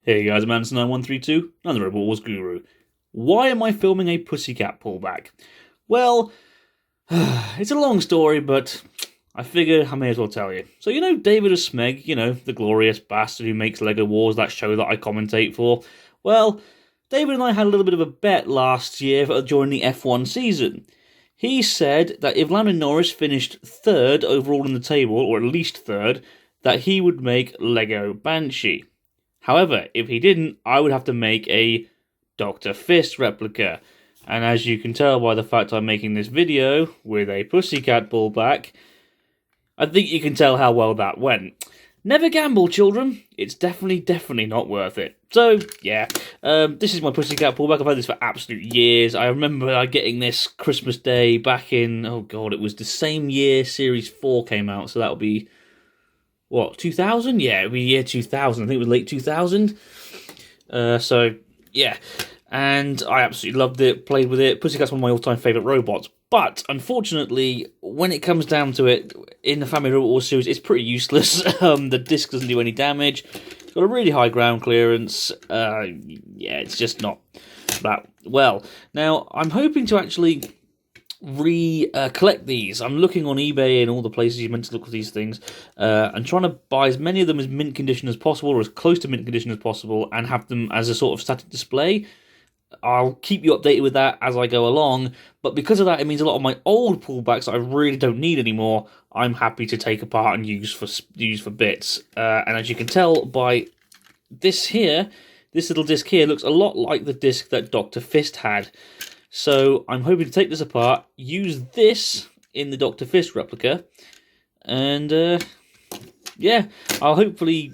Hey guys, Manson9132, I'm the Robot Wars Guru. Why am I filming a Pussycat pullback? Well, it's a long story, but I figure I may as well tell you. So you know David of Smeg, the glorious bastard who makes LEGO Wars, that show that I commentate for? Well, David and I had a little bit of a bet last year during the F1 season. He said that if Lando Norris finished third overall in the table, or at least third, that he would make LEGO Banshee. However, if he didn't, I would have to make a Dr. Fist replica. And as you can tell by the fact I'm making this video with a Pussycat pullback, I think you can tell how well that went. Never gamble, children. It's definitely not worth it. So, yeah, this is my Pussycat pullback. I've had this for absolute years. I remember getting this Christmas Day back in, oh god, it was the same year Series 4 came out, so that'll be, what, 2000? Yeah, it'll be year 2000. I think it was late 2000. So, yeah. And I absolutely loved it, played with it. Pussycat's one of my all-time favourite robots. But, unfortunately, when it comes down to it, in the Family Robot Wars series, it's pretty useless. The disc doesn't do any damage. It's got a really high ground clearance. Yeah, it's just not that well. Now, I'm hoping to actually collect these. I'm looking on eBay and all the places you're meant to look for these things, and trying to buy as many of them as mint condition as possible, or as close to mint condition as possible, and have them as a sort of static display. I'll keep you updated with that as I go along, but because of that, it means a lot of my old pullbacks that I really don't need anymore, I'm happy to take apart and use for bits. And as you can tell by this here, this little disc here looks a lot like the disc that Dr. Fist had. So I'm hoping to take this apart, use this in the Dr. Fist replica, and yeah, I'll hopefully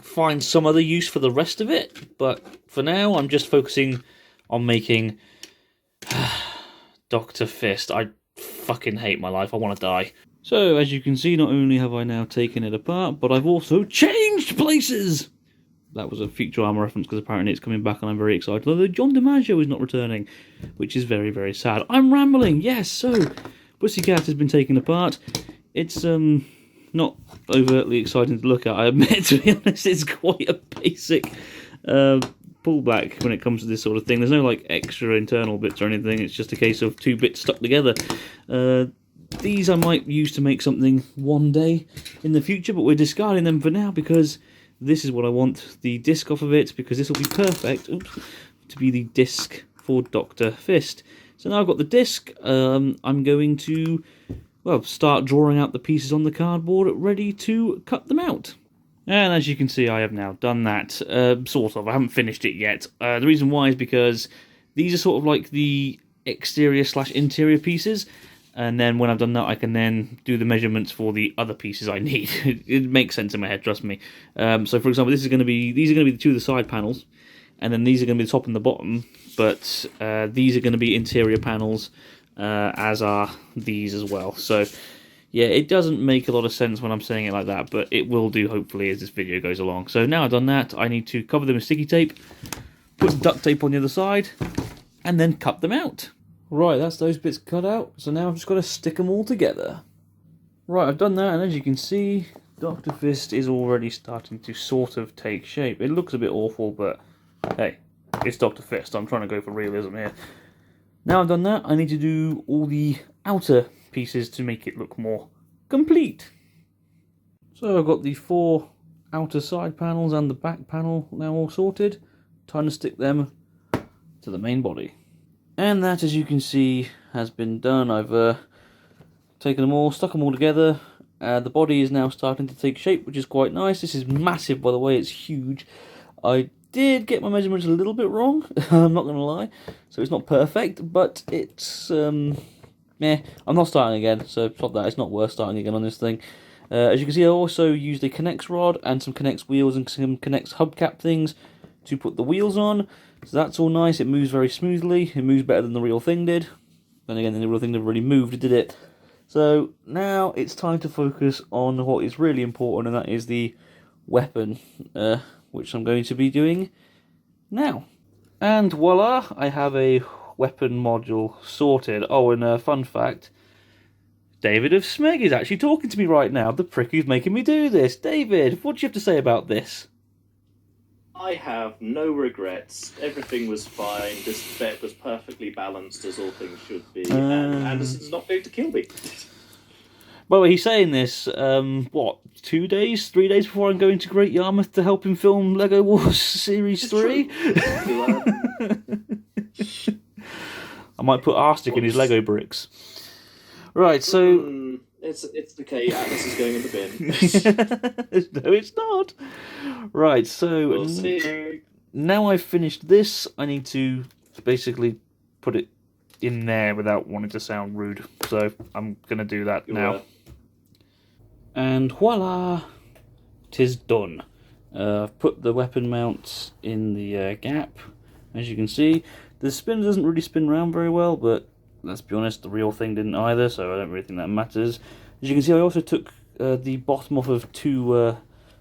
find some other use for the rest of it. But for now, I'm just focusing on making Dr. Fist. I fucking hate my life. I want to die. So, as you can see, not only have I now taken it apart, but I've also changed places! That was a Futurama reference because apparently it's coming back and I'm very excited. Although John DiMaggio is not returning, which is very sad. I'm rambling, yes, so Pussycat has been taken apart. It's not overtly exciting to look at, I admit, to be honest. It's quite a basic pullback when it comes to this sort of thing. There's no like extra internal bits or anything, it's just a case of two bits stuck together. These I might use to make something one day in the future, but we're discarding them for now because this is what I want the disc off of it, because this will be perfect to be the disc for Dr. Fist. So now I've got the disc, I'm going to, well, start drawing out the pieces on the cardboard, ready to cut them out. And as you can see, I have now done that, sort of. I haven't finished it yet. The reason why is because these are sort of like the exterior/interior pieces, and then when I've done that, I can then do the measurements for the other pieces I need. It makes sense in my head, trust me. So, for example, these are going to be the two of the side panels, and then these are going to be the top and the bottom, but these are going to be interior panels, as are these as well. So, yeah, it doesn't make a lot of sense when I'm saying it like that, but it will do, hopefully, as this video goes along. So now I've done that, I need to cover them with sticky tape, put duct tape on the other side, and then cut them out. Right, that's those bits cut out, so now I've just got to stick them all together. Right, I've done that, and as you can see, Dr. Fist is already starting to sort of take shape. It looks a bit awful, but hey, it's Dr. Fist. I'm trying to go for realism here. Now I've done that, I need to do all the outer pieces to make it look more complete. So I've got the 4 outer side panels and the back panel now all sorted. Time to stick them to the main body. And that, as you can see, has been done. I've taken them all, stuck them all together. The body is now starting to take shape, which is quite nice. This is massive, by the way, it's huge. I did get my measurements a little bit wrong, I'm not going to lie. So it's not perfect, but it's, I'm not starting again, so stop that. It's not worth starting again on this thing. As you can see, I also used a Connects rod and some Connects wheels and some Connects hubcap things to put the wheels on. So that's all nice, it moves very smoothly, it moves better than the real thing did. Then again, the real thing never really moved, did it? So now it's time to focus on what is really important, and that is the weapon, which I'm going to be doing now. And voila, I have a weapon module sorted. Oh, and a fun fact, David of Smeg is actually talking to me right now, the prick who's making me do this. David, what do you have to say about this? I have no regrets. Everything was fine. This bet was perfectly balanced as all things should be, and Anderson's not going to kill me. By the way, he's saying this, what, 2 days, 3 days before I'm going to Great Yarmouth to help him film Lego Wars Series 3? I might put arsenic in his Lego bricks. Right, so... It's okay, Atlas is going in the bin. No, it's not. Right, so... We'll see. Now I've finished this, I need to basically put it in there without wanting to sound rude. So I'm going to do that now. And voila! 'Tis done. I've put the weapon mounts in the gap. As you can see, the spinner doesn't really spin around very well, but let's be honest, the real thing didn't either, so I don't really think that matters. As you can see, I also took the bottom off of 2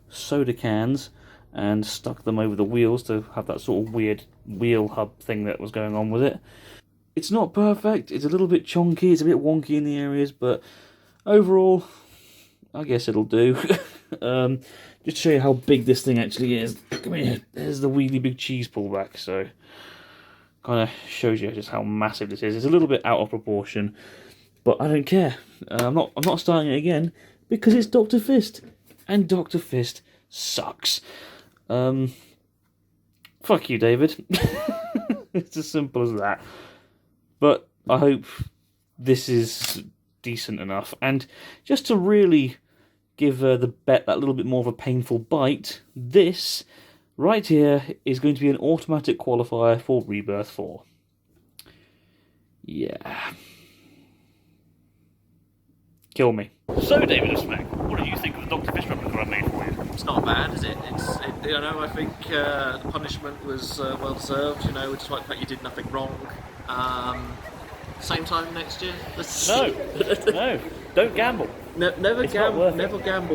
soda cans and stuck them over the wheels to have that sort of weird wheel hub thing that was going on with it. It's not perfect, it's a little bit chonky, it's a bit wonky in the areas, but overall, I guess it'll do. Just to show you how big this thing actually is. Come here, there's the really big cheese pullback, so kind of shows you just how massive this is. It's a little bit out of proportion, but I don't care. I'm not starting it again because it's Dr. Fist, and Dr. Fist sucks. Fuck you, David. It's as simple as that. But I hope this is decent enough. And just to really give the bet that little bit more of a painful bite, this right here is going to be an automatic qualifier for Rebirth 4. Yeah. Kill me. So, David of Smeg, what did you think of the Dr. Fist replica I made for you? It's not bad, is it? You know, I think the punishment was well deserved. You know, despite the fact you did nothing wrong. Same time next year. No, don't gamble. Never gamble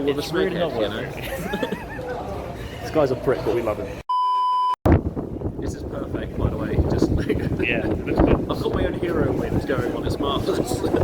with It's a really Smeg not head. You worth know. This guy's a prick, but we love him. This is perfect, by the way. Just Yeah, it looks good. I've got my own hero wins going on. It's marvellous.